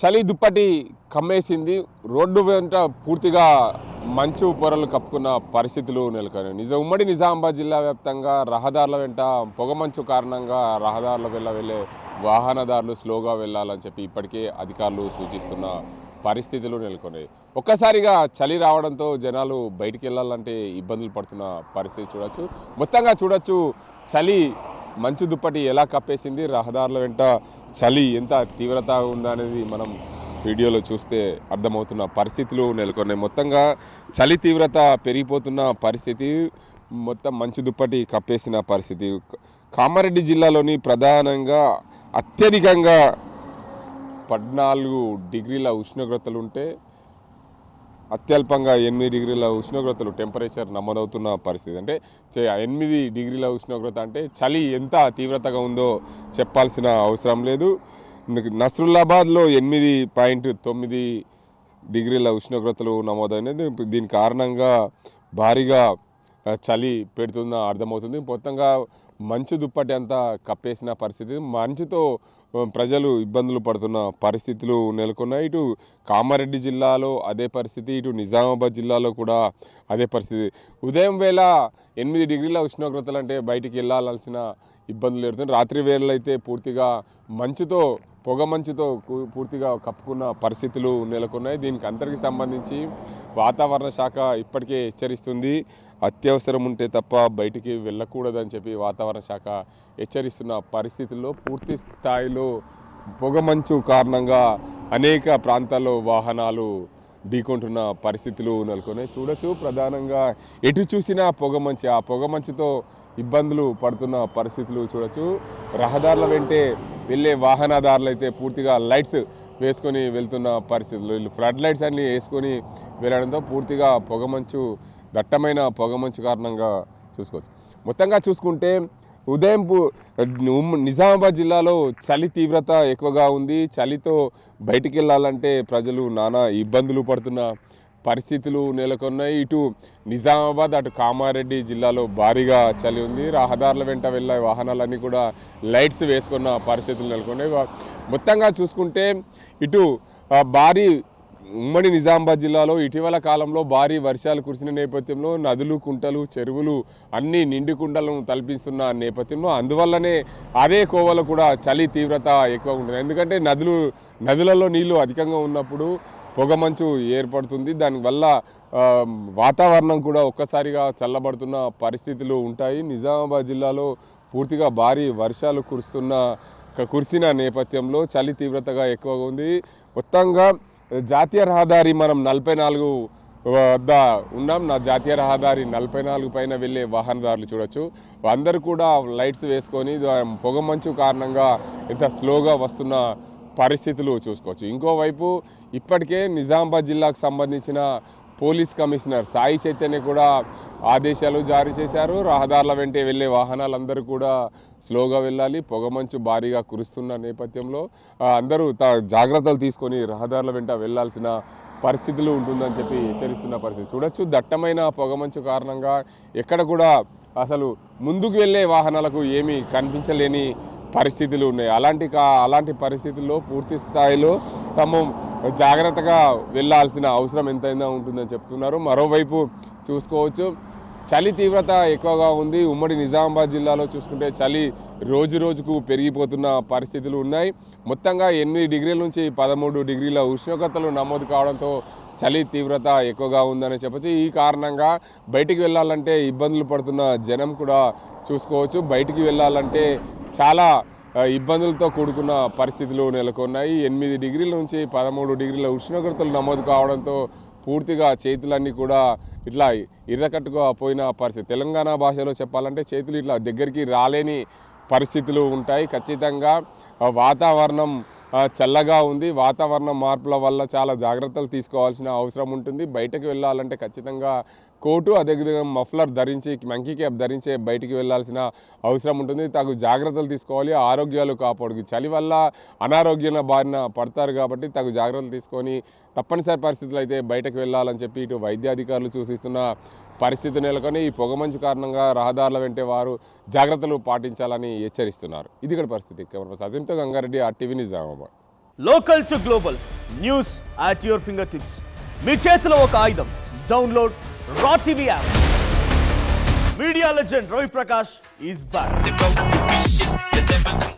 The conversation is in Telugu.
చలి దుప్పటి కమ్మేసింది. రోడ్డు వెంట పూర్తిగా మంచు పొరలు కప్పుకున్న పరిస్థితులు నెలకొన్నాయి. ఉమ్మడి నిజామాబాద్ జిల్లా వ్యాప్తంగా రహదారుల వెంట పొగమంచు కారణంగా రహదారుల వెళ్ళే వాహనదారులు స్లోగా వెళ్ళాలని చెప్పి ఇప్పటికే అధికారులు సూచిస్తున్న పరిస్థితులు నెలకొన్నాయి. ఒక్కసారిగా చలి రావడంతో జనాలు బయటికి వెళ్ళాలంటే ఇబ్బందులు పడుతున్న పరిస్థితి చూడొచ్చు. మొత్తంగా చూడొచ్చు చలి మంచు దుప్పటి ఎలా కప్పేసింది, రహదారుల వెంట చలి ఎంత తీవ్రత ఉందా అనేది మనం వీడియోలో చూస్తే అర్థమవుతున్న పరిస్థితులు నెలకొన్నాయి. మొత్తంగా చలి తీవ్రత పెరిగిపోతున్న పరిస్థితి, మొత్తం మంచు దుప్పటి కప్పేసిన పరిస్థితి. కామారెడ్డి జిల్లాలోని ప్రధానంగా అత్యధికంగా 14 డిగ్రీల ఉష్ణోగ్రతలు ఉంటే అత్యల్పంగా 8 డిగ్రీల ఉష్ణోగ్రతలు టెంపరేచర్ నమోదవుతున్న పరిస్థితి. అంటే 8 డిగ్రీల ఉష్ణోగ్రత అంటే చలి ఎంత తీవ్రతగా ఉందో చెప్పాల్సిన అవసరం లేదు. నస్రుల్లాబాద్లో 8.9 డిగ్రీల ఉష్ణోగ్రతలు నమోదైనది. దీని కారణంగా భారీగా చలి పెడుతుందో అర్థమవుతుంది. మొత్తంగా మంచు దుప్పటి అంతా కప్పేసిన పరిస్థితి, మంచుతో ప్రజలు ఇబ్బందులు పడుతున్న పరిస్థితులు నెలకొన్నాయి. ఇటు కామారెడ్డి జిల్లాలో అదే పరిస్థితి, ఇటు నిజామాబాద్ జిల్లాలో కూడా అదే పరిస్థితి. ఉదయం వేళ 8 డిగ్రీల ఉష్ణోగ్రతలు అంటే బయటికి వెళ్ళాల్సిన ఇబ్బందులు ఎదురుతుంది. రాత్రి వేళలో అయితే పూర్తిగా మంచుతో పొగమంచుతో పూర్తిగా కప్పుకున్న పరిస్థితులు నెలకొన్నాయి. దీనికి అందరికీ సంబంధించి వాతావరణ శాఖ ఇప్పటికే హెచ్చరిస్తుంది. అత్యవసరం ఉంటే తప్ప బయటికి వెళ్ళకూడదని చెప్పి వాతావరణ శాఖ హెచ్చరిస్తున్న పరిస్థితుల్లో పూర్తి స్థాయిలో పొగమంచు కారణంగా అనేక ప్రాంతాల్లో వాహనాలు ఢీకొంటున్న పరిస్థితులు నెలకొన్నాయి. చూడొచ్చు, ప్రధానంగా ఎటు చూసినా పొగమంచు, ఆ పొగమంచుతో ఇబ్బందులు పడుతున్న పరిస్థితులు చూడొచ్చు. రహదారుల వెంటే వెళ్ళే వాహనదారులు అయితే పూర్తిగా లైట్స్ వేసుకొని వెళ్తున్న పరిస్థితులు, వీళ్ళు ఫ్లడ్ లైట్స్ అన్ని వేసుకొని వెళ్ళడంతో పూర్తిగా పొగమంచు, దట్టమైన పొగమంచు కారణంగా చూసుకోవచ్చు. మొత్తంగా చూసుకుంటే ఉదయం నిజామాబాద్ జిల్లాలో చలి తీవ్రత ఎక్కువగా ఉంది. చలితో బయటికి వెళ్ళాలంటే ప్రజలు నానా ఇబ్బందులు పడుతున్న పరిస్థితులు నెలకొన్నాయి. ఇటు నిజామాబాద్, అటు కామారెడ్డి జిల్లాలో భారీగా చలి ఉంది. రహదారుల వెంట వెళ్ళే వాహనాలన్నీ కూడా లైట్స్ వేసుకున్న పరిస్థితులు నెలకొన్నాయి. మొత్తంగా చూసుకుంటే ఇటు భారీ ఉమ్మడి నిజామాబాద్ జిల్లాలో ఇటీవల కాలంలో భారీ వర్షాలు కురిసిన నేపథ్యంలో నదులు, కుంటలు, చెరువులు అన్నీ నిండు కుండలను తలపిస్తున్న నేపథ్యంలో అందువల్లనే అదే కోవలో కూడా చలి తీవ్రత ఎక్కువ ఉంటుంది. ఎందుకంటే నదులలో నీళ్లు అధికంగా ఉన్నప్పుడు పొగమంచు ఏర్పడుతుంది. దానివల్ల వాతావరణం కూడా ఒక్కసారిగా చల్లబడుతున్న పరిస్థితులు ఉంటాయి. నిజామాబాద్ జిల్లాలో పూర్తిగా భారీ వర్షాలు కురిసిన నేపథ్యంలో చలి తీవ్రతగా ఎక్కువగా ఉంది. మొత్తంగా జాతీయ రహదారి మనం 44 వద్ద ఉన్నాం. జాతీయ రహదారి 44 పైన వెళ్ళే వాహనదారులు చూడొచ్చు, అందరూ కూడా లైట్స్ వేసుకొని పొగమంచు కారణంగా ఎంత స్లోగా వస్తున్న పరిస్థితులు చూసుకోవచ్చు. ఇంకోవైపు ఇప్పటికే నిజామాబాద్ జిల్లాకు సంబంధించిన పోలీస్ కమిషనర్ సాయి చైతన్య కూడా ఆదేశాలు జారీ చేశారు. రహదారుల వెంటే వెళ్ళే వాహనాలందరూ కూడా స్లోగా వెళ్ళాలి, పొగమంచు భారీగా కురుస్తున్న నేపథ్యంలో అందరూ జాగ్రత్తలు తీసుకొని రహదారుల వెంట వెళ్లాల్సిన పరిస్థితులు ఉంటుందని చెప్పి హెచ్చరిస్తున్న పరిస్థితి చూడొచ్చు. దట్టమైన పొగమంచు కారణంగా ఎక్కడ కూడా అసలు ముందుకు వెళ్ళే వాహనాలకు ఏమీ కనిపించలేని పరిస్థితులు ఉన్నాయి. అలాంటి పరిస్థితుల్లో పూర్తి స్థాయిలో తాము జాగ్రత్తగా వెళ్ళాల్సిన అవసరం ఎంతైనా ఉంటుందని చెప్తున్నారు. మరోవైపు చూసుకోవచ్చు, చలి తీవ్రత ఎక్కువగా ఉంది. ఉమ్మడి నిజామాబాద్ జిల్లాలో చూసుకుంటే చలి రోజు రోజుకు పెరిగిపోతున్న పరిస్థితులు ఉన్నాయి. మొత్తంగా 8 డిగ్రీల నుంచి 13 డిగ్రీల ఉష్ణోగ్రతలు నమోదు కావడంతో చలి తీవ్రత ఎక్కువగా ఉందని చెప్పచ్చు. ఈ కారణంగా బయటికి వెళ్ళాలంటే ఇబ్బందులు పడుతున్న జనం కూడా చూసుకోవచ్చు. బయటికి వెళ్ళాలంటే చాలా ఇబ్బందులతో కూడుకున్న పరిస్థితులు నెలకొన్నాయి. 8 డిగ్రీల నుంచి 13 డిగ్రీల ఉష్ణోగ్రతలు నమోదు కావడంతో పూర్తిగా చేతులన్నీ కూడా ఇట్లా ఇర్రకట్టుగా పోయిన పరిస్థితి. తెలంగాణ భాషలో చెప్పాలంటే చేతులు ఇట్లా దగ్గరికి రాలేని పరిస్థితులు ఉంటాయి. ఖచ్చితంగా వాతావరణం చల్లగా ఉంది. వాతావరణ మార్పుల వల్ల చాలా జాగ్రత్తలు తీసుకోవాల్సిన అవసరం ఉంటుంది. బయటకు వెళ్ళాలంటే ఖచ్చితంగా కోటు, అదేవిధంగా మఫ్లర్ ధరించి, మంకీ క్యాప్ ధరించే బయటికి వెళ్ళాల్సిన అవసరం ఉంటుంది. తగు జాగ్రత్తలు తీసుకోవాలి, ఆరోగ్యాలు కాపాడు. చలి వల్ల అనారోగ్యాల బారిన పడతారు కాబట్టి తగు జాగ్రత్తలు తీసుకొని తప్పనిసరి పరిస్థితులు అయితే బయటకు వెళ్ళాలని చెప్పి ఇటు వైద్యాధికారులు సూచిస్తున్న పరిస్థితి నెలకొని ఈ పొగమంచు కారణంగా రహదారుల వెంటే వారు జాగ్రత్తలు పాటించాలని హెచ్చరిస్తున్నారు. ఇది ఇక్కడ పరిస్థితి. కెమెరా పర్సన్ అజీంతో Gangareddy, RTV Nizamabad. Local to global news at your finger tips. మీ చేతిలో ఒక ఆయుధం. Download Raw TV app. Media legend Ravi Prakash is back.